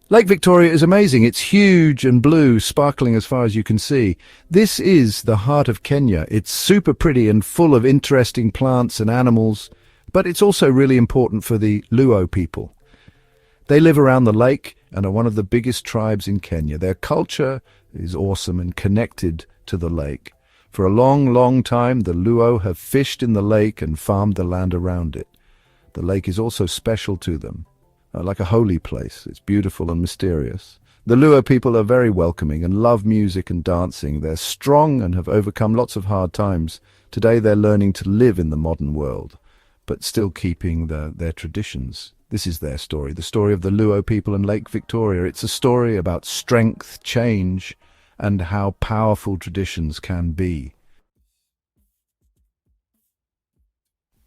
Lake Victoria is amazing. It's huge and blue, sparkling as far as you can see. This is the heart of Kenya. It's super pretty and full of interesting plants and animals, but it's also really important for the Luo people. They live around the lake and are one of the biggest tribes in Kenya. Their culture is awesome and connected to the lake. For a long, long time, the Luo have fished in the lake and farmed the land around it. The lake is also special to them, like a holy place. It's beautiful and mysterious. The Luo people are very welcoming and love music and dancing. They're strong and have overcome lots of hard times. Today they're learning to live in the modern world, but still keeping their traditions. This is their story, the story of the Luo people and Lake Victoria. It's a story about strength, change, and how powerful traditions can be.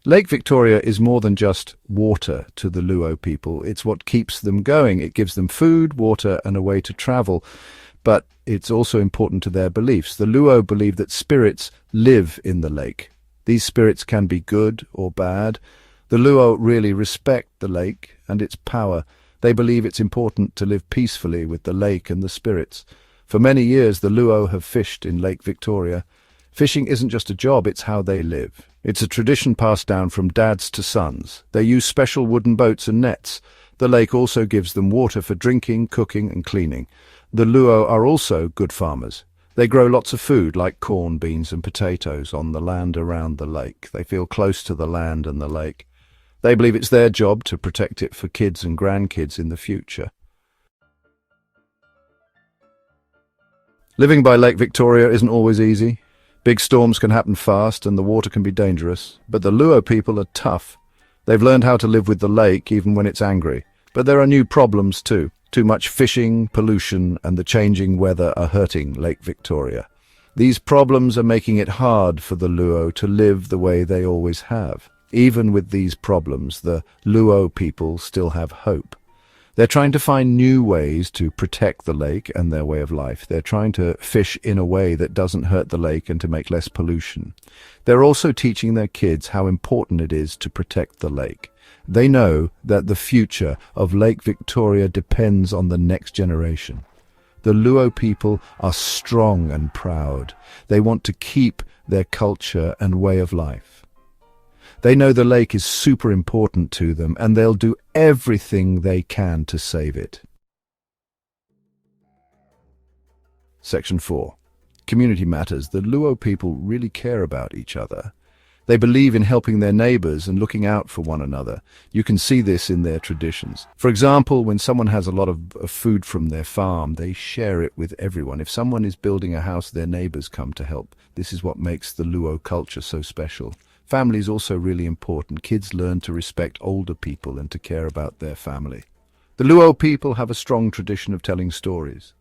Lake Victoria is more than just water to the Luo people. It's what keeps them going. It gives them food, water, and a way to travel. But it's also important to their beliefs. The Luo believe that spirits live in the lake. These spirits can be good or bad. The Luo really respect the lake and its power. They believe it's important to live peacefully with the lake and the spirits. For many years, the Luo have fished in Lake Victoria. Fishing isn't just a job, it's how they live. It's a tradition passed down from dads to sons. They use special wooden boats and nets. The lake also gives them water for drinking, cooking, and cleaning. The Luo are also good farmers. They grow lots of food like corn, beans, and potatoes on the land around the lake. They feel close to the land and the lake. They believe it's their job to protect it for kids and grandkids in the future. Living by Lake Victoria isn't always easy. Big storms can happen fast and the water can be dangerous. But the Luo people are tough. They've learned how to live with the lake even when it's angry. But there are new problems too. Too much fishing, pollution, and the changing weather are hurting Lake Victoria. These problems are making it hard for the Luo to live the way they always have. Even with these problems, the Luo people still have hope. They're trying to find new ways to protect the lake and their way of life. They're trying to fish in a way that doesn't hurt the lake and to make less pollution. They're also teaching their kids how important it is to protect the lake. They know that the future of Lake Victoria depends on the next generation. The Luo people are strong and proud. They want to keep their culture and way of life. They know the lake is super important to them, and they'll do everything they can to save it. Section 4. Community matters. The Luo people really care about each other. They believe in helping their neighbors and looking out for one another. You can see this in their traditions. For example, when someone has a lot of food from their farm, they share it with everyone. If someone is building a house, their neighbors come to help. This is what makes the Luo culture so special. Family is also really important. Kids learn to respect older people and to care about their family. The Luo people have a strong tradition of telling stories.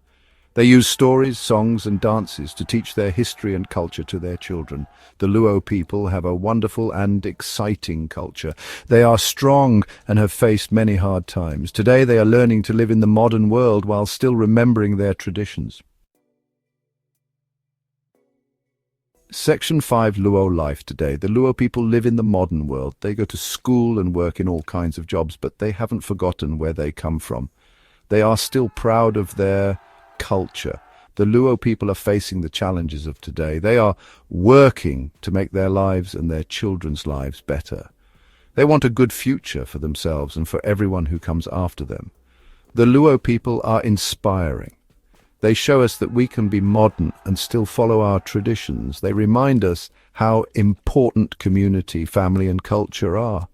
They use stories, songs, and dances to teach their history and culture to their children. The Luo people have a wonderful and exciting culture. They are strong and have faced many hard times. Today they are learning to live in the modern world while still remembering their traditions. Section 5, Luo Life Today. The Luo people live in the modern world. They go to school and work in all kinds of jobs, but they haven't forgotten where they come from. They are still proud of their culture. The Luo people are facing the challenges of today. They are working to make their lives and their children's lives better. They want a good future for themselves and for everyone who comes after them. The Luo people are inspiring. They show us that we can be modern and still follow our traditions. They remind us how important community, family, and culture are.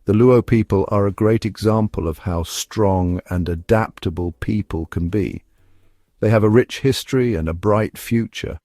The Luo people are a great example of how strong and adaptable people can be. They have a rich history and a bright future.